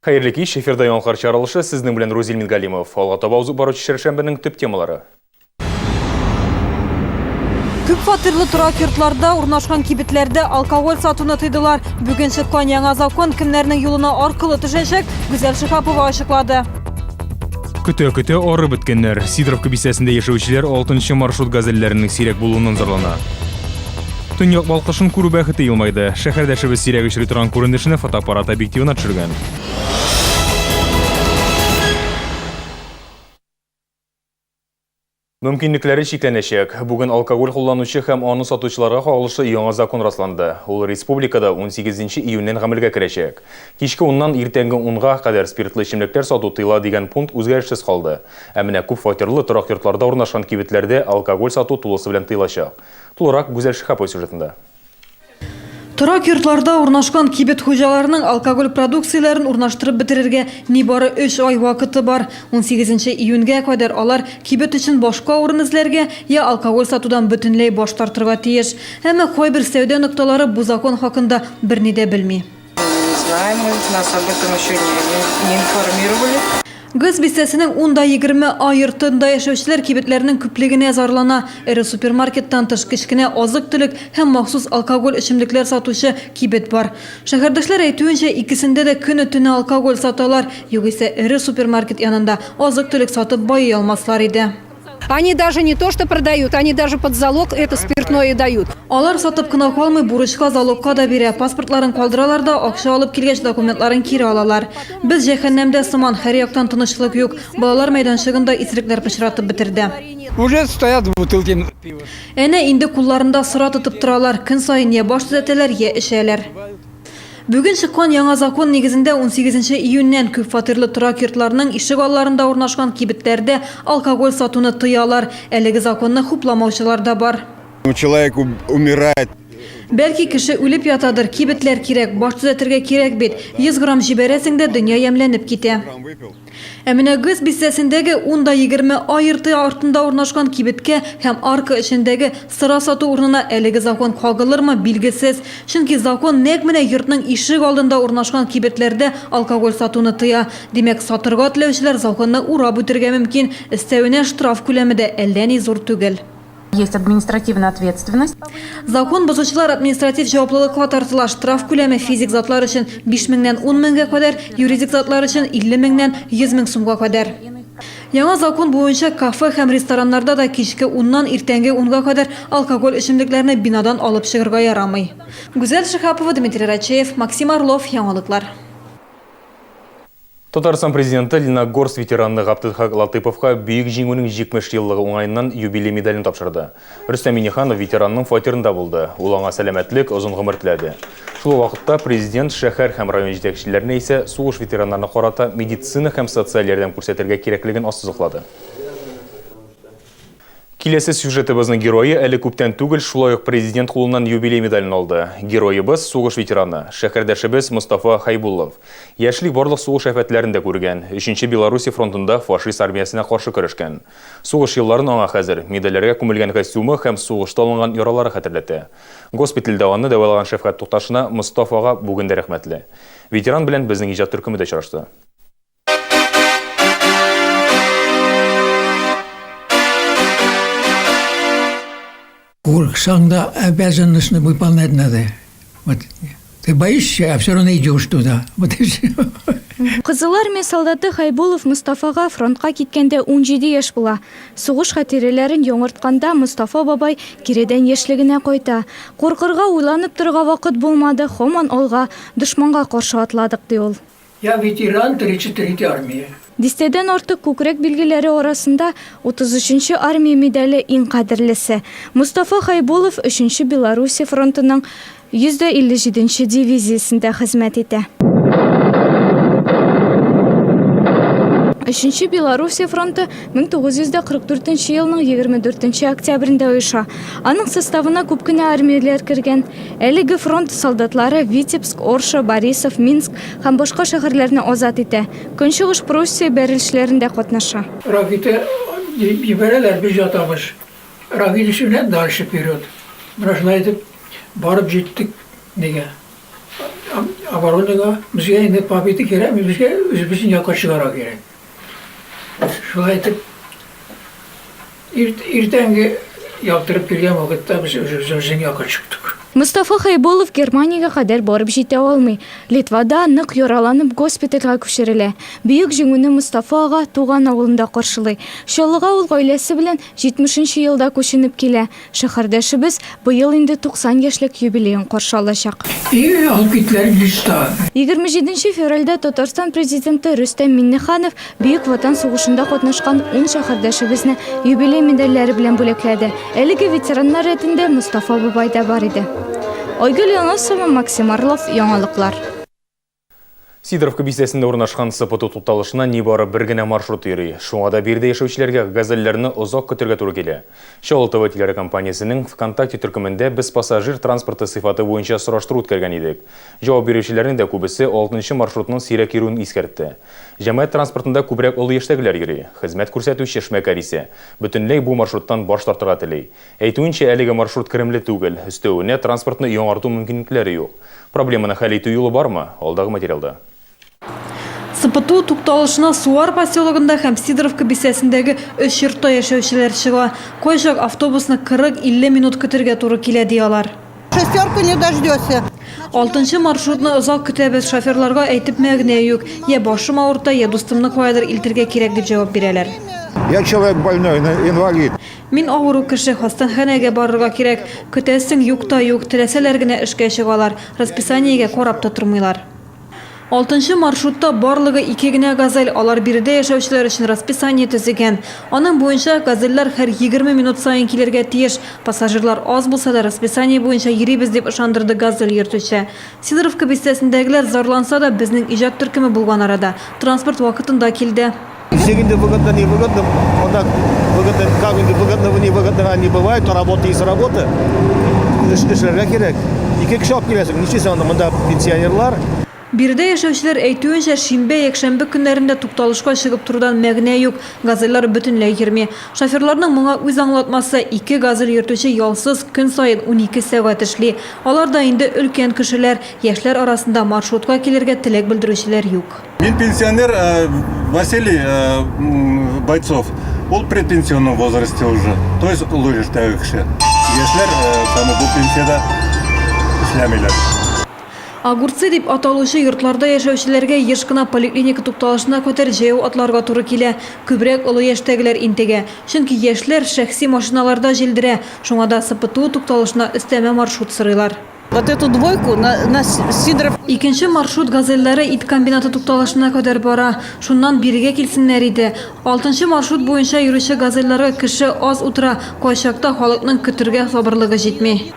Хайырлы кеш, эфирда яңғар чарылышы сіздің білен Рузил Мингалимов. Алға табаузы бару шершенбінің түп темалары. Күп фатирлы турак йортларда урнашкан кибетләрдә алкоголь сатуны тыйдылар. Бүген чыккан яңа закон кемнәрнең юлына аркылы төшәчәк, Гүзәл Шихапова ачыклады. Көтө-көтө ары біткеннәр. Сидоровка бистәсендә яшәүчеләр 6-нчы маршрут газельләренең сирәк булуыннан зарлана. Төньяк балкышын күрү бәхете елмайды. Шәһәрдәшебез сирәк очрый торган күренешне фотоаппарат объективына төшергән. Мөмкинлекләре шикләнәчәк. Бүген алкоголь кулланучы һәм аны сатучыларга кагылышлы яңа закон расланды. Ул республикада 18 июньнән гамәлгә керәчәк. Кичке 10-нан иртәнге 10-га кадәр спиртлы эчемлекләр сату тыела дигән пункт үзгәрешсез калды. Ә менә күп фатирлы торак йортларда урнашкан кибетләрдә алкоголь сату тулысы белән тыелачак. Тулырак Гүзәл Шихапова сюжетында. Турак йортларда урнашкан кибет хуҗаларының алкоголь продукцияләрен урнаштырып бетерергә нибары 3 ай вакыты бар. 18 июньгә кадәр алар кибет өчен башка урын эзләргә я алкоголь сатудан бөтенләй баш тартырга тиеш. Әмма кайбер сәүдә нукталары бу закон хакында берни дә белми. Знаем, нас об этом еще не информировали. Гыз бистәсенең 10-20 ай йортында яшәүчеләр кибетләренең күплегенә зарлана. Эре супермаркеттан тыш кечкенә азык-төлек һәм махсус алкоголь эчемлекләр сатучы кибет бар. Шәһәрдәшләр әйтүенчә, икесендә дә көне-төне алкоголь саталар, югыйсә эре супермаркет янында азык-төлек сатып байый алмаслар иде. Они даже не то, что продают, они даже под залог это спиртное и дают. Алар сатып кына калмый, бурычка, залогка да бирә. Паспортларын калдыралар да, акча алып килгәч документларын кире алалар. Без җәһәннәмдә сыман, һәр яктан тынычлык юк. Балалар мәйданчыгында исерекләр пычратып бетерде. Уже стоят бутылки. Әнә инде кулларында сыра тотып торалар. Көн сайын я баш төзәтәләр, я эшәләр. Бүген чыккан яңа закон нигезендә 18 июньнән күп фатирлы турак йортларының ишек алларында урнашкан кибетләрдә алкоголь сатуны тыялар. Әлеге законны хупламаучылар да бар. Человек умирает. Бәлки кеше үлеп ятадыр, кибетләр кирәк, баш төзәтергә кирәк бит. 100 грамм җибәрәсең дә дөнья ямьләнеп китә. Ә менә Гыз бистәсендәге 10-20 ай йорты артында урнашкан кибеткә һәм арка эчендәге сыра сату урынына әлеге закон кагылырмы билгесез. Чөнки закон нәкъ менә йортның ишек алдында урнашкан кибетләрдә алкоголь сатуны тыя. Димәк, сатырга теләүчеләр законны урап үтәргә мөмкин. Өстәвенә штраф күләме дә әллә ни зур түгел. Есть административная ответственность. Закон бозучылар административ җаваплылыкка тартыла. Штраф күләме физик затлар өчен 5 меңнән 10 меңгә кадәр, юридик затлар өчен 50 меңнән 100 мең сумга кадәр. Яңа закон буенча кафе һәм рестораннарда да кичке 10-нан иртәнге 10-га кадәр алкоголь эчемлекләрне бинадан алып чыгарга ярамый. Гүзәл Шихапова, Дмитрий Рачеев, Максим Орлов, яңалыклар. Татарстан президенты Леногорск ветераны Габдылхак Латыповка бүйік жеңуінің 70 еллыгы оңайынан юбилей медалін тапшырды. Рүстәм Минниханов ветеранның фатирында булды. Ул аңа сәламәтлек, озын гомер теләде. Шул вакытта президент шәһәр һәм район җитәкчеләренә исә сугыш ветераннарына карата медицина һәм социаль ярдәм күрсәтергә кирәклеген ассызыклады. Киләсе сюжетыбызның геройы әле күптән түгел шулай ук президент кулыннан юбилей медален алды. Геройыбыз сугыш ветераны, шәһәрдәшебез Мустафа Хайбуллов. Яшьлек барлык сугыш афәтләрендә күргән, 3-нче Беларусь фронтында фашист армиясына каршы көрәшкән. Сугыш елларын аңа хәзер медальләргә күмелгән костюмы һәм сугышта алынган яралары хәтерләтә. Госпитальдә аны дәвалаган Шәфкать Тукташына Мустафага бүген дә рәхмәтле. Ветеран белән безнең иҗат төркеме дә очрашты. Курсанда обязанность выполнять надо. Вот. Ты боишься, а все равно идешь туда. Вот и все. Кызыл армия солдаты Хайбулов Мустафага фронтка киткәндә 17 яшь була. Сугыш хатирәләрен яңартканда Мустафа бабай киредән яшьлегенә кайта. Куркырга, уйланып торырга вакыт булмады, һаман алга, дошманга каршы атладык ди ул. Я ветеран 33-й армии. Дистәдән артык күкрәк билгеләре арасында 33-нче армия медале иң кадерлесе. Мустафа Хайбулов 3-нче Беларусь фронтының 157-нче дивизиясендә хезмәт итә. 3-нче Беларусь фронты 1944 елның 24 октябрендә оеша. Аның составына күп кенә армияләр кергән. Әлеге фронт солдатлары Витебск, Орша, Борисов, Минск һәм башка шәһәрләрне азат итә. Көнчыгыш Пруссия бәрелешләрендә катнаша. Ракеты ебәрәләр, без ятабыз. Ракеты шуннан дальше вперед. Менә шулай итеп барып җиттек. Нигә? оборонаға бізге енді победа керек, бізге өзіміздің жаққа шығара керек. Шулай етіп, ертеңге яқтырып келген уақытта біз өзіміздің жаққа шықтық. Мустафа Хайбулов Германияга кадәр барып җитә алмый. Литвада нык яраланып госпитальгә күчерелә. Бөек җиңүне Мустафа ага туган авылында каршылый. Чаллыга ул гаиләсе белән 70нче елда күченеп килә. Шәһәрдәшебез быел инде 90 яшьлек юбилеен каршы алачак. Алып киттеләр листа. 27 февральдә Татарстан президенты Рөстәм Миңнеханов Бөек Ватан сугышында катнашкан 10 шәһәрдәшебезне юбилей медальләре белән бүләкләде. Әлеге ветераннар рәтендә Мустафа бабай да бар иде. Ойгөл Яносова, Максим Орлов, яңалыклар. Сидоровка бистәсендә урнашкан СПТУ тукталышына нибары бер генә маршрут йөри. Шуңа да бирдә яшәүчеләргә газельләрне озак көтәргә туры килә. Шол ТВ телекомпаниясенең ВКонтакте төркемендә без пассажир транспорты сыйфаты буенча сораштыру үткәргән идек. Җавап бирүчеләрнең дә күбесе 6нчы маршрутның сирәк йөрүен искәртте. Җәмәгать транспортында күбрәк олы яшьтәгеләр йөри. Хезмәт күрсәтүче эшмәкәр исә бөтенләй бу маршруттан баш тартырга тели. Әйтүенчә, әлеге маршрут керемле түгел, өстәвенә транспортны яңарту мөмкинлекләре юк. Проблеманы хәл итү юлы бармы? Алдагы материалда. СПТУ тукталышына Суар поселогында һәм Сидоровка бистәсендәге 3 йортта яшәүчеләр чыга. Кайчак автобусны 40-50 минут көтәргә туры килә диялар. Шестерку не дождешься. 6нчы маршрутны озак көтәбез, шоферларга әйтеп мәгънә юк. Я башым авырта, я дустымны кайдыр илтергә кирәк дип җавап бирәләр. Я человек больной, инвалид. Мин авыру кеше, хастаханәгә барырга кирәк. Көтәсең юк та юк, теләсәләр генә эшкә чыгалар. Расписаниегә карап та тормыйлар. 6нчы маршрутта барлыгы 2 генә газель, алар биредә яшәүчеләр өчен расписание төзегән. Аның буенча газельләр һәр 20 минут саен килергә тиеш. Пассажирлар аз булса да расписание буенча йөрибез дип ышандырды газель йөртүче. Сидоровка бистәсендәгеләр зарланса да безнең иҗат төркеме булган арада транспорт вакытында килде. Сегодня выгодно, не выгодно, вот так выгодно, как выгодно, не выгодно не бывает, то работа есть работа. Эшләргә кирәк. Ике кеше алып киләсең, ничә монда пенсионерлар. Биредә яшәүчеләр әйтүенчә, шимбә, якшәмбе көннәрендә тукталышка чыгып торудан мәгънә юк, газельләр бөтенләй йөрми. Шоферларның моңа үз аңлатмасы, 2 газель йөртүче ялсыз көн саен 12 сәгать эшли. Алар да инде өлкән кешеләр, яшьләр арасында маршрутка килергә теләк белдерүчеләр юк. Мин пенсионер Василий Бойцов. Ол предпенсионном возрасте уже. То есть лучше тәү кеше. Яшьләр бу пенсияда эшләмиләр. Агурцы дип аталучы йортларда яшәүчеләргә еш кына поликлиника тукталышына көтәр җәяү атларга туры килә. Күбрәк олы яшьтәгеләр интегә. Чөнки яшьләр шәхси машиналарда җилдерә. Шуңа да СПТУ тукталышына өстәмә маршрут сорыйлар. Вот эту двойку на Сидоров. Икенче маршрут газельләре ит комбинаты тукталышына кадәр бара. Шуннан бирегә килсеннәр иде. 6нчы маршрут буенча йөрүче газельләргә кеше аз утыра. Кайчакта халыкның көтәргә сабырлыгы җитми.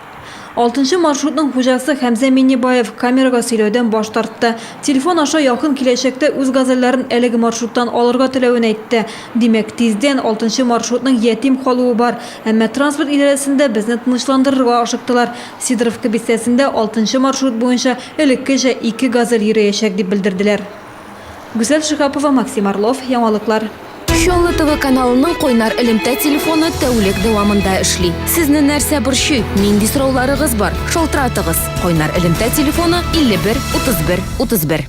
6нчы маршрутның хуҗасы Хәмзә Миннебаев камерага сөйләүдән баш тартты. Телефон аша якын киләчәктә үз газельләрен әлеге маршруттан алырга теләвен әйтте. Димәк, тиздән 6нчы маршрутның ятим калуы бар. Әмма транспорт идарәсендә безне тынычландырырга ашыктылар. Сидоровка бистәсендә 6нчы маршрут буенча элеккечә 2 газель йөрәячәк дип белдерделәр. Гүзәл Шихапова, Максим Орлов, яңалыклар. Шоллы ТВ каналының койнар элемтә телефоны тәүлек дәвамында эшли. Сезне нәрсә борчый? Нинди сорауларыгыз бар? Шалтыратыгыз. Койнар элемтә телефоны 51 31 31.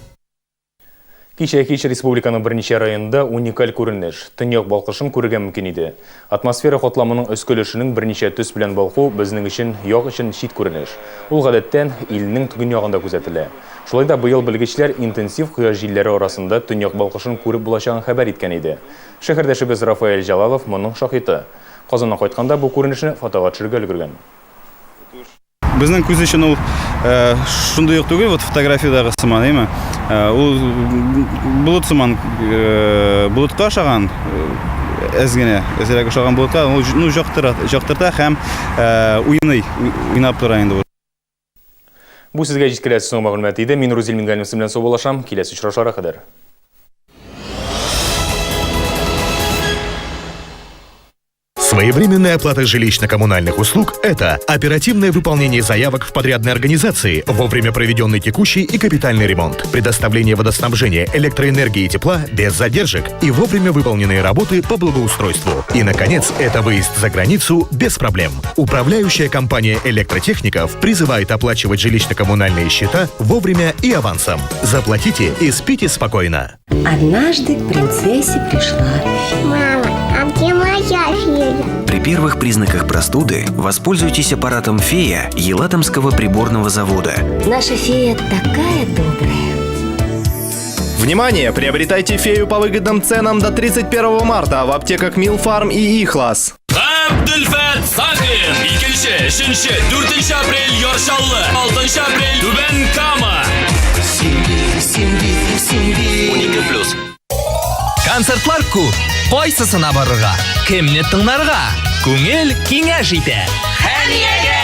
Кич республиканың берничә районында уникаль күренеш. Төньяк балкышын күрергә мөмкин иде. Атмосфера катламының өскөлешенең берничә төс белән балку безнең өчен як өчен чит күренеш. Ул гадәттән илнең төньяк ягында күзәтелә. Шулай да быел белгечләр интенсив кояш җилләре арасында төньяк балкышын күреп булачагын хәбәр иткән иде. Шәһәрдәшебез Рафаэль Җалалов моның шаһиты. Казаннан кайтканда бу күренешне фотога төшерергә өлгергән. Безнең күз өчен ул шундый ук түгел, вот фотографиядагы сыман, әйме? Ул булут сыман, булутка ошаган, әзгенә, әзрәк ошаган булутка, ул жактырта һәм уйнап тора инде. Бу сезгә җиткерәсе соң мәгълүмат иде. Мин Рузил Мингалев белән саубуллашам. Киләсе очрашуга кадәр. Своевременная оплата жилищно-коммунальных услуг – это оперативное выполнение заявок в подрядной организации, вовремя проведенный текущий и капитальный ремонт, предоставление водоснабжения, электроэнергии и тепла без задержек и вовремя выполненные работы по благоустройству. И, наконец, это выезд за границу без проблем. Управляющая компания электротехников призывает оплачивать жилищно-коммунальные счета вовремя и авансом. Заплатите и спите спокойно. Однажды к принцессе пришла фея. Мама, а где моя фея? При первых признаках простуды воспользуйтесь аппаратом «Фея» Елатомского приборного завода. Наша фея такая добрая. Внимание! Приобретайте фею по выгодным ценам до 31 марта в аптеках Милфарм и Ихлас. Abdülfet Sakin 2, 3, 4 aprel Yorshallı 6 aprel Tüben Kama 12+. Концертлар күп, кайсысына барырга, кемне тыңларга, күңел киңәш итә. Хәниягә!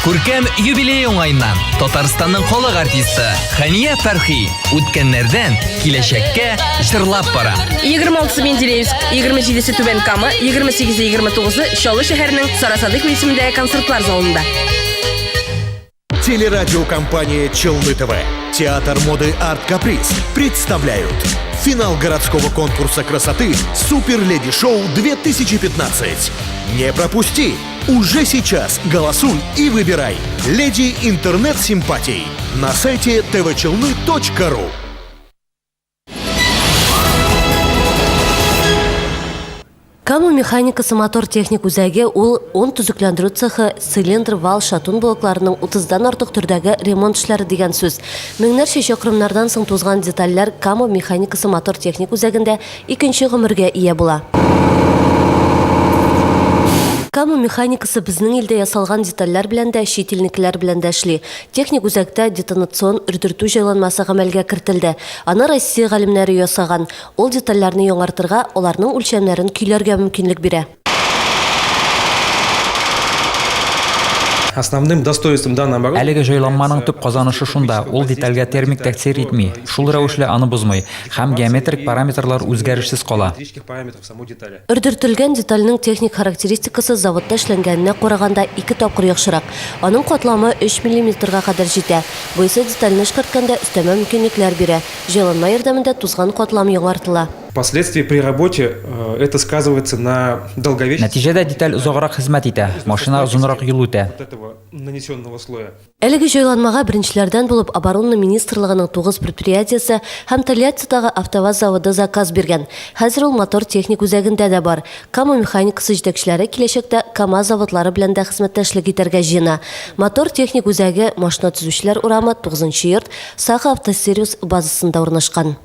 Күркәм юбилей уңайыннан Татарстанның халык артисты Хәния Фәрхи үткәннәрдән киләчәккә җырлап бара. 26 Менделеевск, 27 Түбән Кама, 28-29 Чаллы шәһәренең Сарасадык исемендәге концертлар залында. Телерадиокомпания «Челны ТВ», театр моды «Арт Каприз» представляют финал городского конкурса красоты «Супер Леди Шоу 2015». Не пропусти! Уже сейчас голосуй и выбирай «Леди интернет-симпатий» на сайте tvchelny.ru. Кама механикасы мотор техник үзәге ул 10 түзүкләндерү цехы, цилиндр, вал, шатун блокларының 30-дан артык төрдәге ремонт эшләре дигән сүз. Меңнәрчә чакрымнардан соң тузган детальләр Кама механикасы мотор техник үзәгендә икенче гомергә ия була. Кама механикасы безнең илдә ясалган детальләр белән дә, шетелникеләр белән дә эшли. Техник үзәктә детонацион үрдертү җайланмасы гамәлгә кертелде. Аны Россия галимнәре ясаган. Ул детальләрне яңартырга, аларның үлчәмнәрен көйләргә мөмкинлек бирә. Основным достоинством данного оборудования Әлеге җайланманың төп казанышы шунда, ул детальгә термик тәэсир итми, шул рәвешле аны бозмый, һәм геометрик параметрлар үзгәрешсез кала. Үрдертелгән детальнең техник характеристикасы заводта эшләнгәненә караганда 2 тапкыр яхшырак. Аның катламы 3 мм-га кадәр җитә. Бу исә детальне эшкәрткәндә өстәмә мөмкинлекләр бирә. Җайланма ярдәмендә тузган катлам яңартыла. Впоследствии при работе это сказывается на долговечности. Нәтиҗәдә деталь озаграк хезмәт итә, машина озынрак юл үтә. Нанесенного слоя. Әлеге җайланмага беренчеләрдән булып оборона министрлыгының 9 предприятиесе һәм Тольяттидагы АвтоВАЗ заводы заказ биргән. Хәзер ул мотор техник үзәгендә дә бар. Кама механикасы җитәкчеләре киләчәктә КАМАЗ заводлары белән дә хезмәттәшлек итәргә җыена. Мотор техник үзәге машина төзүчеләр урамы 9-нчы йорт Саха автосервис базасында урнашкан.